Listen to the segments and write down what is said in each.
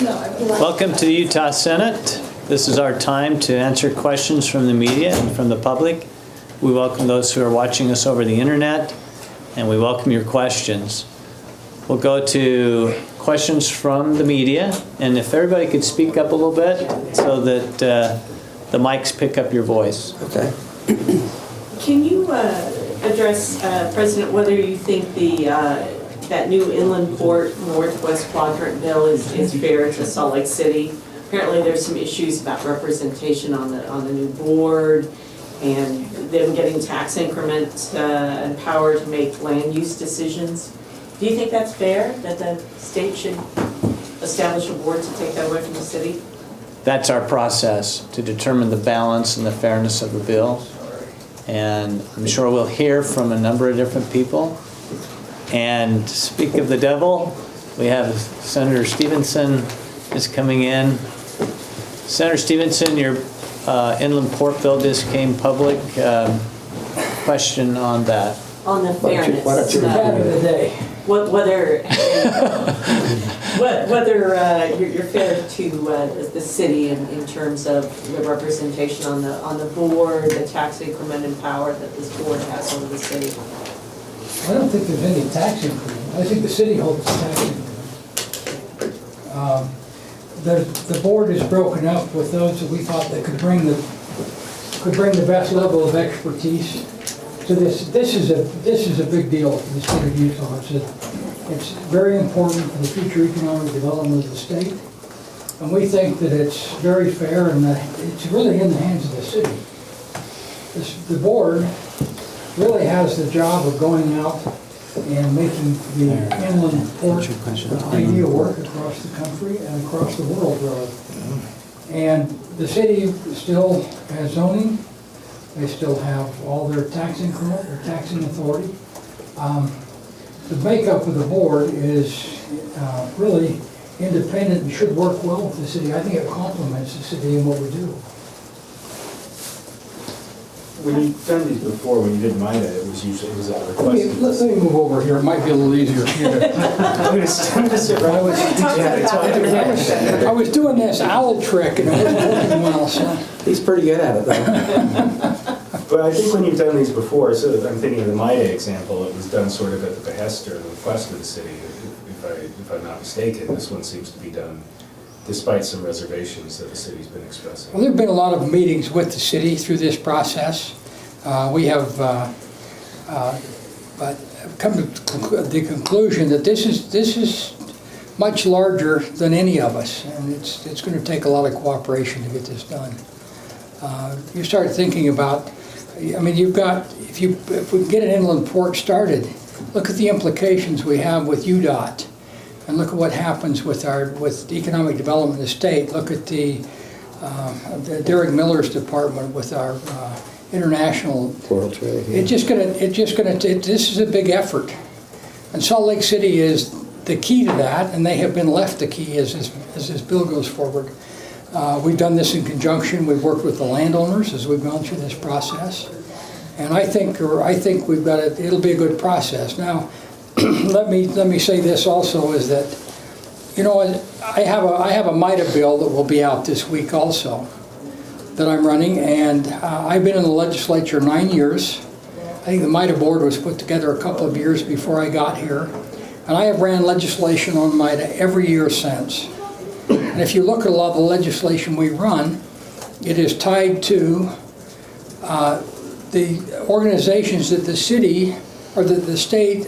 Welcome to the Utah Senate. This is our time to answer questions from the media and from the public. We welcome those who are watching us over the internet, and we welcome your questions. We'll go to questions from the media, and if everybody could speak up a little bit so that the mics pick up your voice. Okay. Can you address, President, whether you think that new inland port Northwest Quadrant bill is fair to Salt Lake City? Apparently there's some issues about representation on the new board and them getting tax increments and power to make land use decisions. Do you think that's fair, that the state should establish a board to take that away from the city? That's our process, to determine the balance and the fairness of the bill. And I'm sure we'll hear from a number of different people. And speak of the devil, we have Senator Stevenson is coming in. Senator Stevenson, your inland port bill just came public. Question on that. On the fairness. What's your of the day? Whether you're fair to the city in terms of the representation on the board, the tax increment and power that this board has over the city. I don't think there's any tax increment. I think the city holds the tax increment. The board is broken up with those that we thought that could bring the best level of expertise to this. This is a big deal for the state of Utah. It's very important for the future economic development of the state, and we think that it's very fair and that it's really in the hands of the city. The board really has the job of going out and making the inland port ideal work across the country and across the world, really. And the city still has zoning. They still have all their tax increment, their taxing authority. The makeup of the board is really independent and should work well with the city. I think it complements the city in what we do. When you've done these before, when you did MIDA, it was at a request. Let me move over here. It might be a little easier for you to. I'm going to sit right with you. I was doing this owl trick and it wasn't working well, so. He's pretty good at it, though. But I think when you've done these before, so I'm thinking of the MIDA example, it was done sort of at the behest or the request of the city, if I'm not mistaken. This one seems to be done despite some reservations that the city's been expressing. Well, there have been a lot of meetings with the city through this process. We have come to the conclusion that this is much larger than any of us, and it's going to take a lot of cooperation to get this done. You start thinking about, I mean, you've got, if we can get an inland port started, look at the implications we have with UDOT. And look at what happens with economic development of the state. Look at the Derek Miller's department with our international World trade. This is a big effort, and Salt Lake City is the key to that, and they have been left the key as this bill goes forward. We've done this in conjunction. We've worked with the landowners as we've gone through this process, and I think we've got it. It'll be a good process now. Let me say this also is that, you know, I have a MIDA bill that will be out this week also that I'm running, and I've been in the legislature 9 years. I think the MIDA board was put together a couple of years before I got here, and I have ran legislation on MIDA every year since. And if you look at a lot of the legislation we run, it is tied to the organizations that the city or the state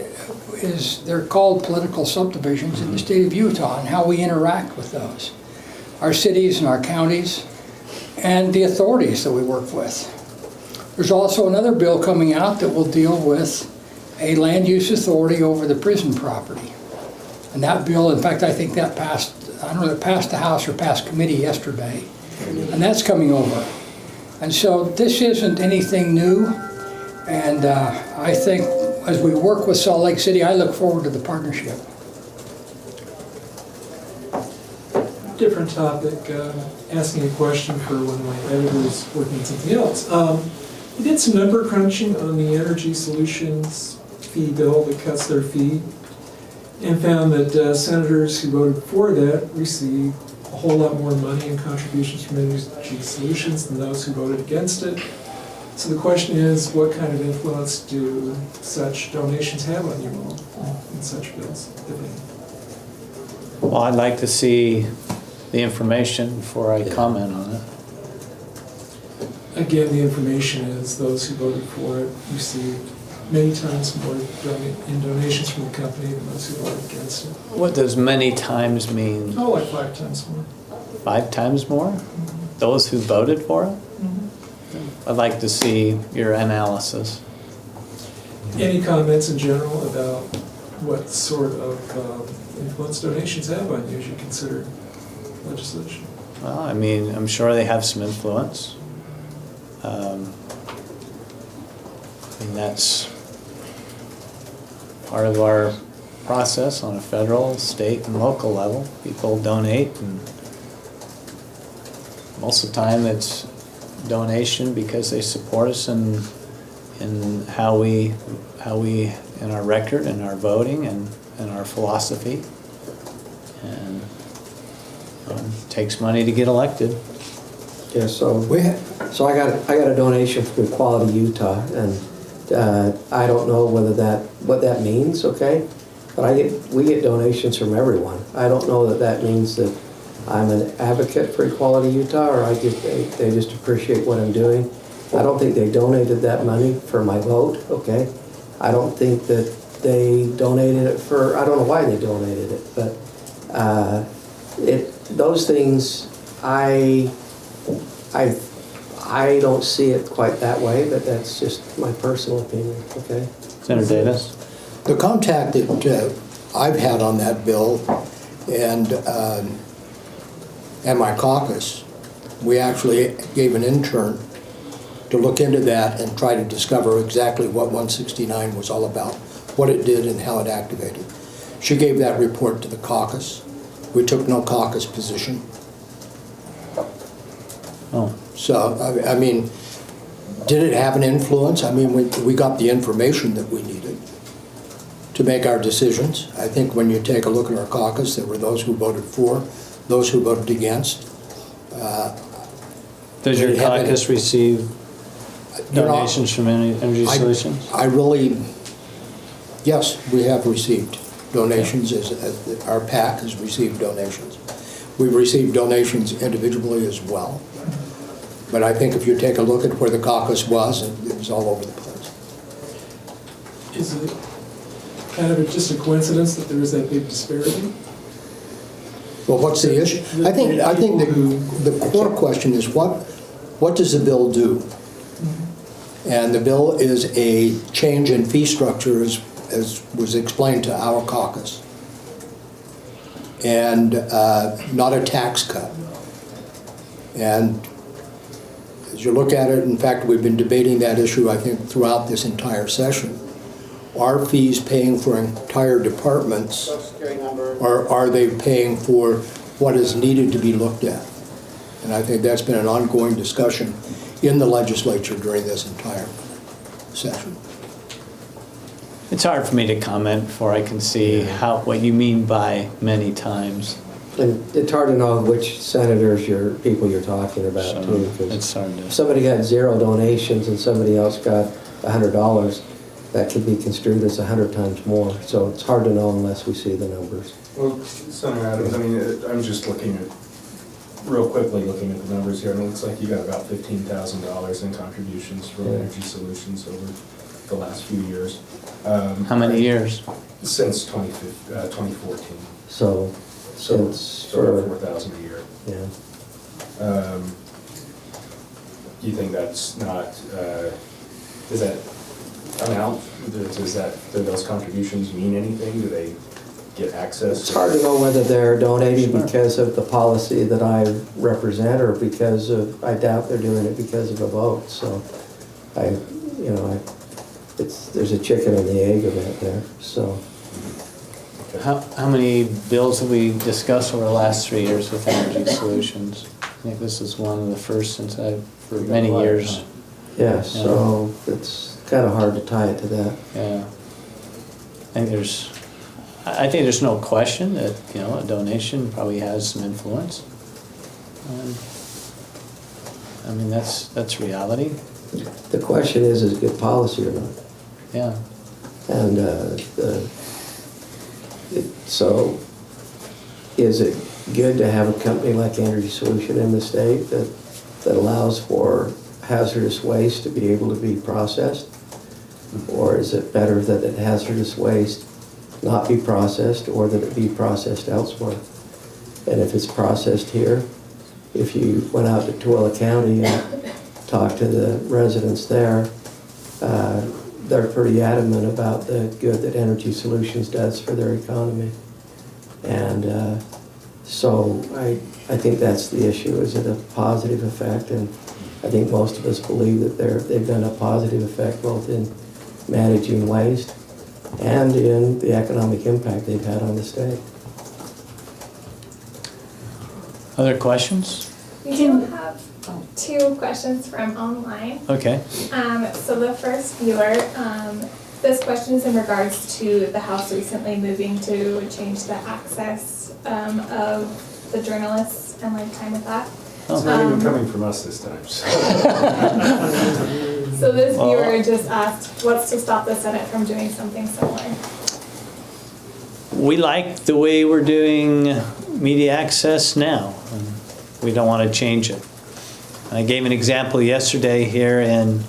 they're called political subdivisions in the state of Utah, and how we interact with those. Our cities and our counties and the authorities that we work with. There's also another bill coming out that will deal with a land use authority over the prison property. And that bill, in fact, I think that passed, I don't know, it passed the House or passed committee yesterday. And that's coming over. And so this isn't anything new. And I think as we work with Salt Lake City, I look forward to the partnership. Different topic, asking a question for one of my editors working on something else. We did some number crunching on the Energy Solutions fee bill that cuts their fee. and found that senators who voted for that received a whole lot more money in contributions from Energy Solutions than those who voted against it. So the question is, what kind of influence do such donations have on you all in such bills, if any? Well, I'd like to see the information before I comment on it. Again, the information is those who voted for it received many times more in donations from the company than those who voted against it. What does many times mean? Oh, like 5 times more. 5 times more? Those who voted for it? I'd like to see your analysis. Any comments in general about what sort of influence donations have on you as you consider legislation? Well, I mean, I'm sure they have some influence. I mean, that's part of our process on a federal, state, and local level. People donate, and most of the time it's donation because they support us in how we in our record and our voting and our philosophy. And it takes money to get elected. Yeah, so I got a donation from Equality Utah, and I don't know what that means, okay? But we get donations from everyone. I don't know that means that I'm an advocate for Equality Utah, or they just appreciate what I'm doing. I don't think they donated that money for my vote, okay? I don't think that they donated it for, I don't know why they donated it, but those things, I don't see it quite that way, but that's just my personal opinion, okay? Senator Davis? The contact that I've had on that bill and my caucus, we actually gave an intern to look into that and try to discover exactly what 169 was all about, what it did and how it activated. She gave that report to the caucus. We took no caucus position. Oh, So, I mean, did it have an influence? I mean, we got the information that we needed to make our decisions. I think when you take a look at our caucus, there were those who voted for, those who voted against. does your Did it have any- caucus receive You know, donations from Energy Solutions? I really, yes, we have received donations, as our PAC has received donations. We've received donations individually as well. But I think if you take a look at where the caucus was, it was all over the place. Is it kind of just a coincidence that there is that big disparity? Well, what's the issue? I think the core question is what does the bill do? And the bill is a change in fee structure as was explained to our caucus. And not a tax cut. And as you look at it, in fact, we've been debating that issue, I think, throughout this entire session. Are fees paying for entire departments, or are they paying for what is needed to be looked at? And I think that's been an ongoing discussion in the legislature during this entire session. It's hard for me to comment before I can see what you mean by many times. And it's hard to know which senators people you're talking about So too, because it's hard to. if somebody got 0 donations and somebody else got $100, that could be construed as 100 times more. So it's hard to know unless we see the numbers. Well, Senator Adams, I mean, I'm just real quickly looking at the numbers here, and it looks like you got about $15,000 in contributions from Energy Solutions over the last few years. How many years? Since 2014. So So it's over for, 4,000 a year. yeah. Do you think that's not, is that amount, do those contributions mean anything? Do they get access? It's hard to know whether they're donating Sure. because of the policy that I represent or because of, I doubt they're doing it because of a vote. So there's a chicken and the egg of it there, so. How many bills have we discussed over the last 3 years with Energy Solutions? I think this is one of the first for many years. Yeah, so it's kind of hard to tie it to that. Yeah. I think there's I think there's no question that, a donation probably has some influence. I mean, that's reality, The question is it good policy or not? yeah. And so is it good to have a company like Energy Solution in the state that allows for hazardous waste to be able to be processed? Or is it better that the hazardous waste not be processed or that it be processed elsewhere? And if it's processed here, if you went out to Tuala County and talked to the residents there, they're pretty adamant about the good that Energy Solutions does for their economy. And so I think that's the issue. Is it a positive effect? And I think most of us believe that they've done a positive effect both in managing waste and in the economic impact they've had on the state. Other questions? We do have 2 questions from online. Okay. So the first viewer, this question is in regards to the House recently moving to change the access of the journalists and lifetime with that. It's not even coming from us this time, so. So this viewer just asked, what's to stop the Senate from doing something similar? We like the way we're doing media access now. And we don't want to change it. I gave an example yesterday here in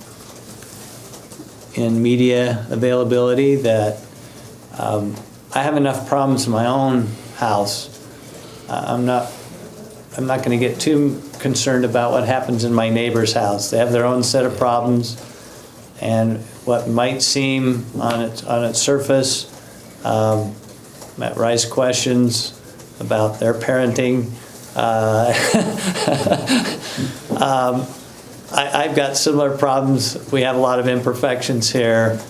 media availability that I have enough problems in my own house. I'm not going to get too concerned about what happens in my neighbor's house. They have their own set of problems, and what might seem on its surface might raise questions about their parenting. I've got similar problems. We have a lot of imperfections here,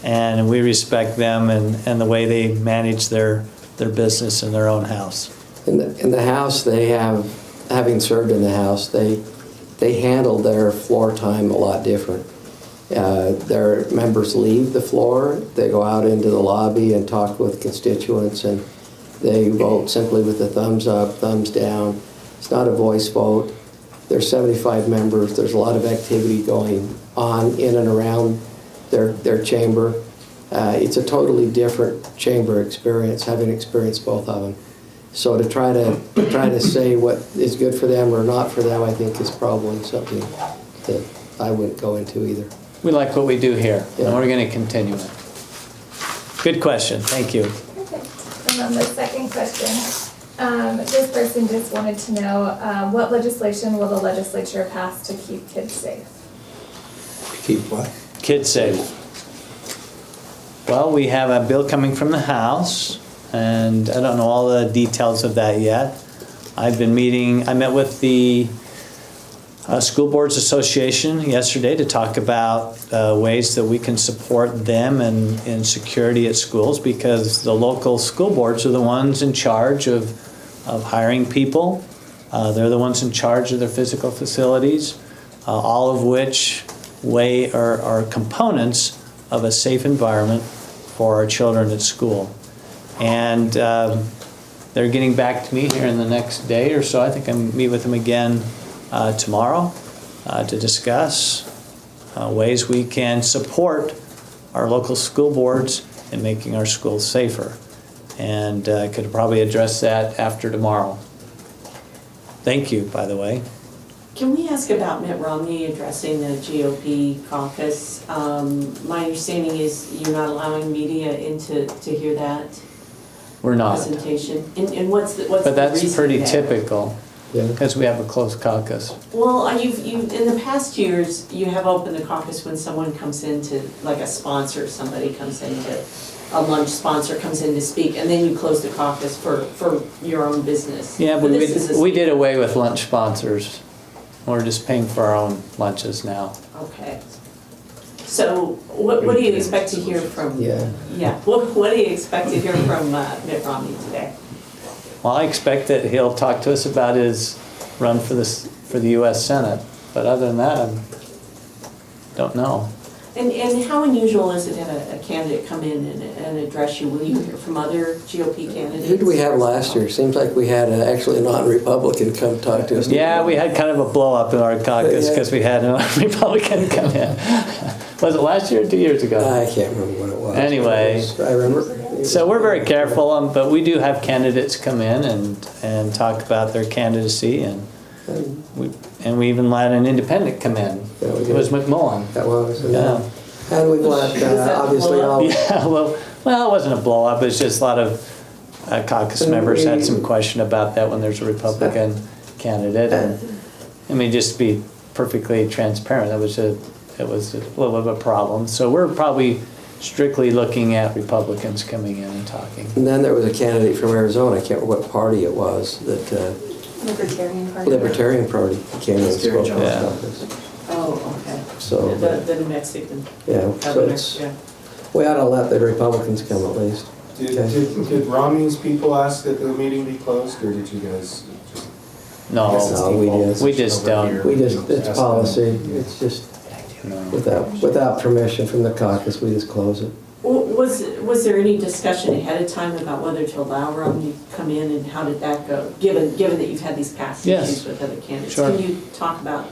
and we respect them and the way they manage their business in their own house. In the House, they have, having served in the House, they handle their floor time a lot different. Their members leave the floor, they go out into the lobby and talk with constituents, and they vote simply with the thumbs up, thumbs down. It's not a voice vote. There's 75 members. There's a lot of activity going on in and around their chamber. It's a totally different chamber experience, having experienced both of them. So to try to say what is good for them or not for them, I think is probably something that I wouldn't go into either. We like what we do here, Yeah. and we're going to continue it. Good question. Thank you. Perfect. And then the second question, this person just wanted to know, what legislation will the legislature pass to keep kids safe? Keep what? Kids safe. Well, we have a bill coming from the House, and I don't know all the details of that yet. I met with the School Boards Association yesterday to talk about ways that we can support them in security at schools, because the local school boards are the ones in charge of hiring people. They're the ones in charge of their physical facilities, all of which are components of a safe environment for our children at school. And they're getting back to me here in the next day or so. I think I meet with them again tomorrow to discuss ways we can support our local school boards in making our schools safer. And I could probably address that after tomorrow. Thank you, by the way. Can we ask about Mitt Romney addressing the GOP caucus? My understanding is you're not allowing media in to hear that We're not. presentation. And what's the But that's reason pretty there? typical, Yeah. because we have a closed caucus. Well, you've in the past years, you have opened the caucus when someone comes in to, like a sponsor, somebody comes in to, a lunch sponsor comes in to speak, and then you close the caucus for your own business. Yeah, but this is we did away with lunch sponsors. We're just paying for our own lunches now. Okay. So what do you expect to hear from? Yeah. Yeah, what do you expect to hear from Mitt Romney today? Well, I expect that he'll talk to us about his run for the U.S. Senate, but other than that, I don't know. And how unusual is it to have a candidate come in and address you? Will you hear from other GOP candidates? Who did we have last year? Seems like we had actually a non-Republican come talk to us. Yeah, we had kind of a blow up in our caucus because we had a Republican come in. Was it last year or 2 years ago? I can't remember what it was. Anyway. I remember. So we're very careful, but we do have candidates come in and talk about their candidacy, and we even let an independent come in. Yeah, we It did. was McMullen. That was, Yeah. and we let, that obviously, blow up? all, Yeah, well, it wasn't a blow up. It's just a lot of caucus members had some question about that when there's a Republican candidate, and I mean, just to be perfectly transparent, it was a little bit of a problem. So we're probably strictly looking at Republicans coming in and talking. and then there was a candidate from Arizona, I can't remember what party it was, that, Libertarian Party. Libertarian Party came and spoke Yeah. about this. Oh, okay. So, The New Mexican yeah, so governor, it's, yeah. we ought to let the Republicans come at least. Did Romney's people ask that the meeting be closed, or did you guys just? No, No, we just don't. We just, it's policy, it's just, no. without permission from the caucus, we just close it. Was there any discussion ahead of time about whether to allow Romney to come in, and how did that go, given that you've had these past Yes. issues with other candidates? Sure. Can you talk about?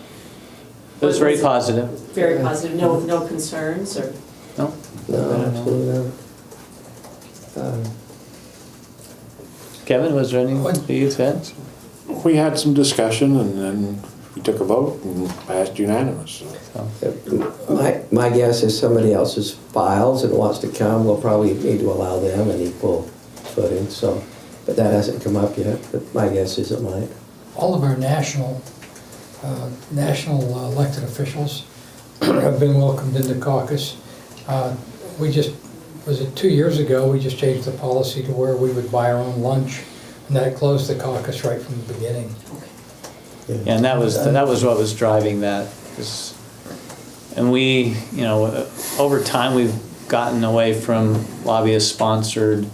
It was very positive. Very positive, no concerns, or? No? No, absolutely not. Kevin, was there anything you said? We had some discussion and then we took a vote and passed unanimous. My guess is somebody else's files and wants to come, we'll probably need to allow them an equal footing, so, but that hasn't come up yet, but my guess is it might. All of our national elected officials have been welcomed into caucus. We just, was it 2 years ago, we just changed the policy to where we would buy our own lunch, and that closed the caucus right from the beginning. Yeah, and that was what was driving that. And we, over time, we've gotten away from lobbyist-sponsored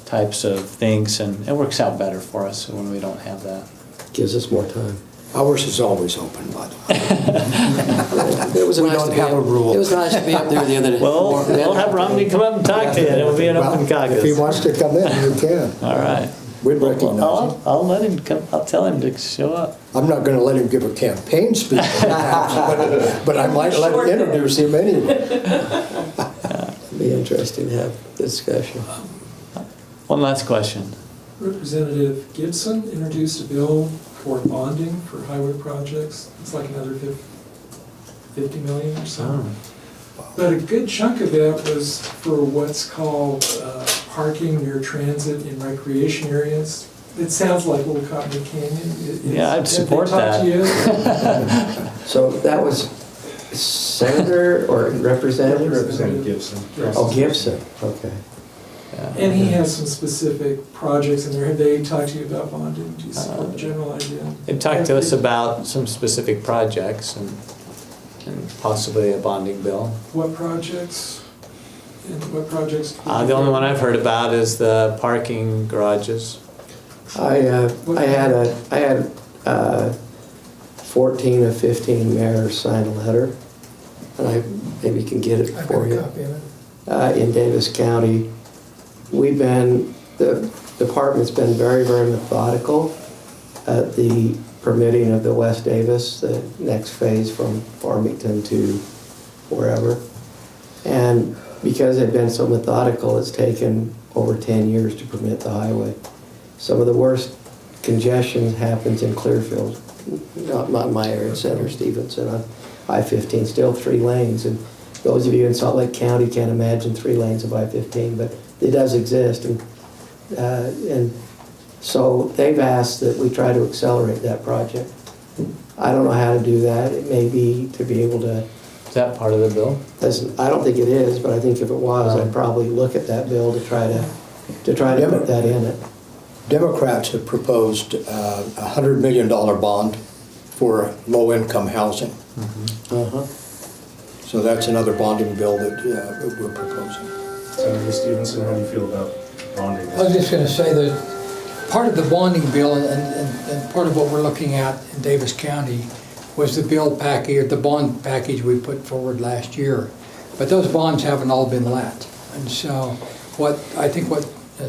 types of things, and it works out better for us when we don't have that. Gives us more time. Ours is always open, by the way. It was We nice don't to be have a up- rule. It was nice to be up there the other day. Well, we'll have Romney come up and talk to you, and it'll be an open Well, if he caucus. wants to come in, you can. All right. We'd recognize him. I'll let him come, I'll tell him to show up. I'm not gonna let him give a campaign speech, but I might let him introduce him anyway. It'd be interesting to have discussion. One last question. Representative Gibson introduced a bill for bonding for highway projects. It's like another 50 million or so. But a good chunk of that was for what's called parking near transit in recreation areas. It sounds like Little Cottonwood Canyon. Yeah, I'd Have they support talked to you? So that was senator or representative? Representative Gibson. Oh, Gibson, okay. And he has some specific projects in there. Have they talked to you about bonding? Do you support the general idea? They've talked to us about some specific projects and possibly a bonding bill. What projects? And what projects? The only one I've heard about is the parking garages. I had 14 or 15 mayors sign a letter, and I maybe can get it I've for got a you. copy of it. In Davis County. The department's been very, very methodical at the permitting of the West Davis, the next phase from Farmington to wherever. And because they've been so methodical, it's taken over 10 years to permit the highway. Some of the worst congestion happens in Clearfield, not my area, Center Stevenson on I-15, still 3 lanes. And those of you in Salt Lake County can't imagine 3 lanes of I-15, but it does exist. And so they've asked that we try to accelerate that project. I don't know how to do that. It may be to be able to, Is that part of the bill? I don't think it is, but I think if it was, I'd probably look at that bill to try to put that in it. Democrats have proposed a $100 million bond for low-income housing. Uh-huh. So that's another bonding bill that we're proposing. Senator Stevenson, how do you feel about bonding? I was just going to say that part of the bonding bill and part of what we're looking at in Davis County was the bill package, or the bond package we put forward last year. but those bonds haven't all been let. And so what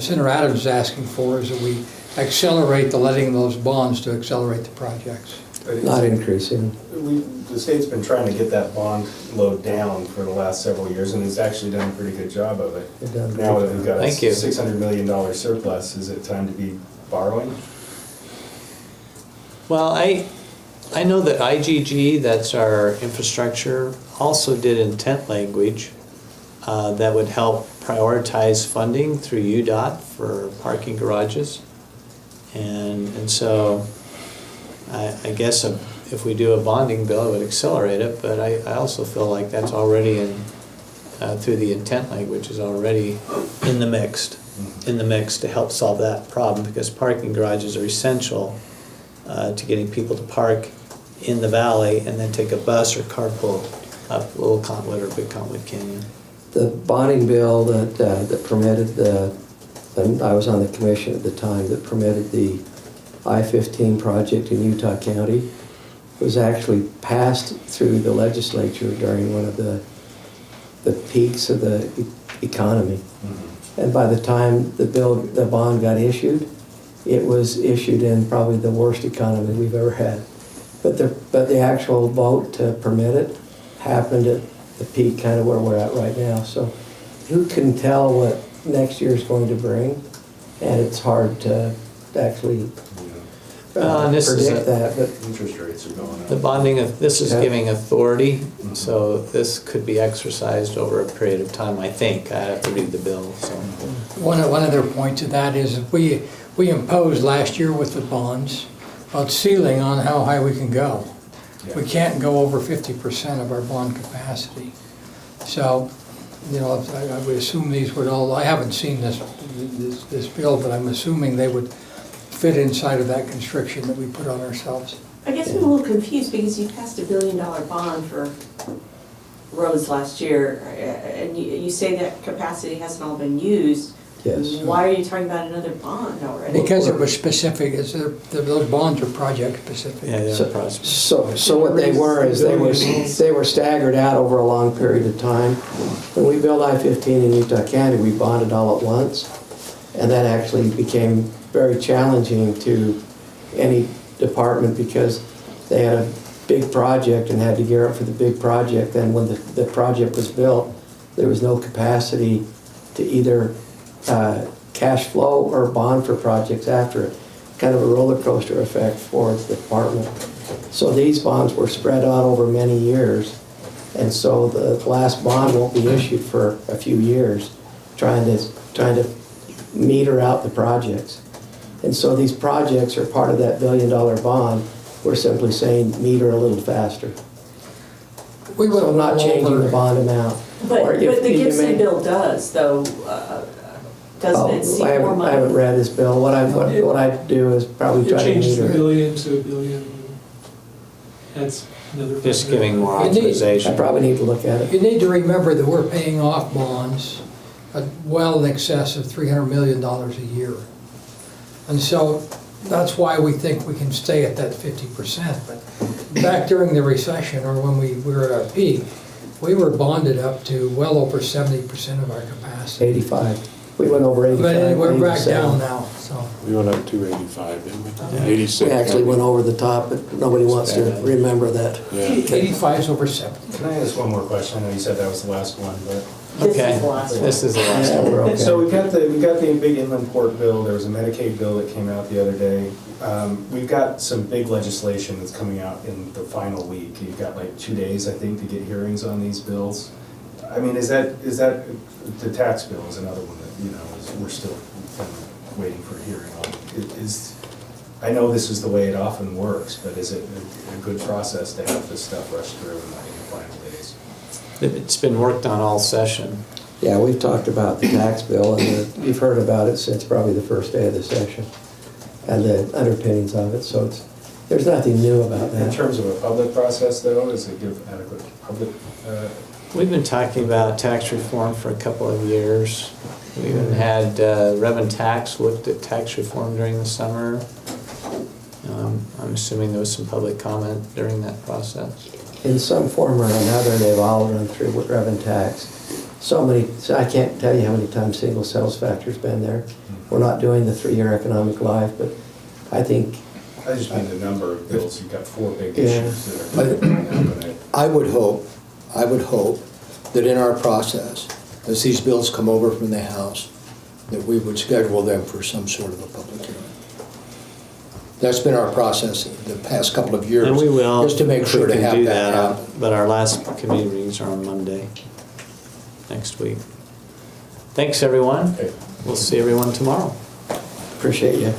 Senator Adams is asking for is that we accelerate the letting of those bonds to accelerate the projects. Not increasing. The state's been trying to get that bond load down for the last several years, and it's actually done a pretty good job of it. They've done a Now great that we've got a Thank you. $600 million surplus, is it time to be borrowing? Well, I know that IGG, that's our infrastructure, also did intent language that would help prioritize funding through UDOT for parking garages. And so I guess if we do a bonding bill, it would accelerate it, but I also feel like that's already through the intent language is already in the mix to help solve that problem, because parking garages are essential to getting people to park in the valley and then take a bus or carpool up Little Cottonwood or Big Cottonwood Canyon. The bonding bill that permitted I was on the commission at the time, that permitted the I-15 project in Utah County was actually passed through the legislature during one of the peaks of the economy. Mm-hmm. And by the time the bond got issued, it was issued in probably the worst economy we've ever had. But the actual vote to permit it happened at the peak, kind of where we're at right now. So who can tell what next year's going to bring? And it's hard to actually And this is predict that. But Interest rates are going up. The bonding, this is Yeah. giving authority, so this could be exercised over a period of time, I think. I have to read the bill, so. One other point to that is we imposed last year with the bonds a ceiling on how high we can go. We can't go over 50% of our bond capacity. So, you know, I would assume these would all, I haven't seen this bill, but I'm assuming they would fit inside of that constriction that we put on ourselves. I guess I'm a little confused because you passed $1 billion bond for roads last year, and you say that capacity hasn't all been used. yes. Why are you talking about another bond already? Because it was specific, those bonds are project specific. Yeah, they're So- prosperous. So what they were is they were staggered out over a long period of time. When we built I-15 in Utah County, we bonded all at once, and that actually became very challenging to any department because they had a big project and had to gear up for the big project. And when the project was built, there was no capacity to either cash flow or bond for projects after it. Kind of a roller coaster effect for the department. So these bonds were spread out over many years, and so the last bond won't be issued for a few years, trying to meter out the projects. And so these projects are part of that $1 billion bond. We're simply saying meter a little faster. We So I'm not will changing the over- bond amount. But Or if the you Gibson may- bill does, though, doesn't it see I more haven't money? read his bill. What I do is probably It try to changed meter $1 it. billion to $1 billion. That's another. Just giving more You need- I authorization. probably need to look at it. You need to remember that we're paying off bonds well in excess of $300 million a year. And so that's why we think we can stay at that 50%. But back during the recession, or when we were at our peak, we were bonded up to well over 70% of our capacity. 85. We went over 85. But we're back 87. down now, so. We went up to 85, didn't we? Yeah. 86. We actually went over the top, but nobody wants to remember that. Yeah. 85 is over 70. Can I ask one more question? I know you said that was the last one, but. This Okay, is the last one. this is the last Yeah, one. we're okay. So we got the big inland port bill, there was a Medicaid bill that came out the other day. We've got some big legislation that's coming out in the final week. You've got like 2 days, I think, to get hearings on these bills. I mean, is that, the tax bill is another one that, you know, we're still kind of waiting for a hearing on. I know this is the way it often works, but is it a good process to have this stuff rushed through in the final days? It's been worked on all session. Yeah, we've talked about the tax bill, and you've heard about it since probably the first day of the session, and the underpinnings of it, so there's nothing new about In that. terms of a public process, though, does it give adequate public? We've been talking about tax reform for a couple of years. We even had Reverend Tax looked at tax reform during the summer. I'm assuming there was some public comment during that process. in some form or another, they've all run through Revenue tax. So I can't tell you how many times single sales factor's been there. We're not doing the 3-year economic life, but I think, I just mean the number of bills, you've got 4 big Yeah. issues that are coming up, and I would hope that in our process, as these bills come over from the House, that we would schedule them for some sort of a public hearing. That's been our process the past couple of years. And we will. Just to make sure to we can have do that happen. But our last committee meetings are on Monday, next week. Thanks, everyone. Okay. We'll see everyone tomorrow. appreciate you.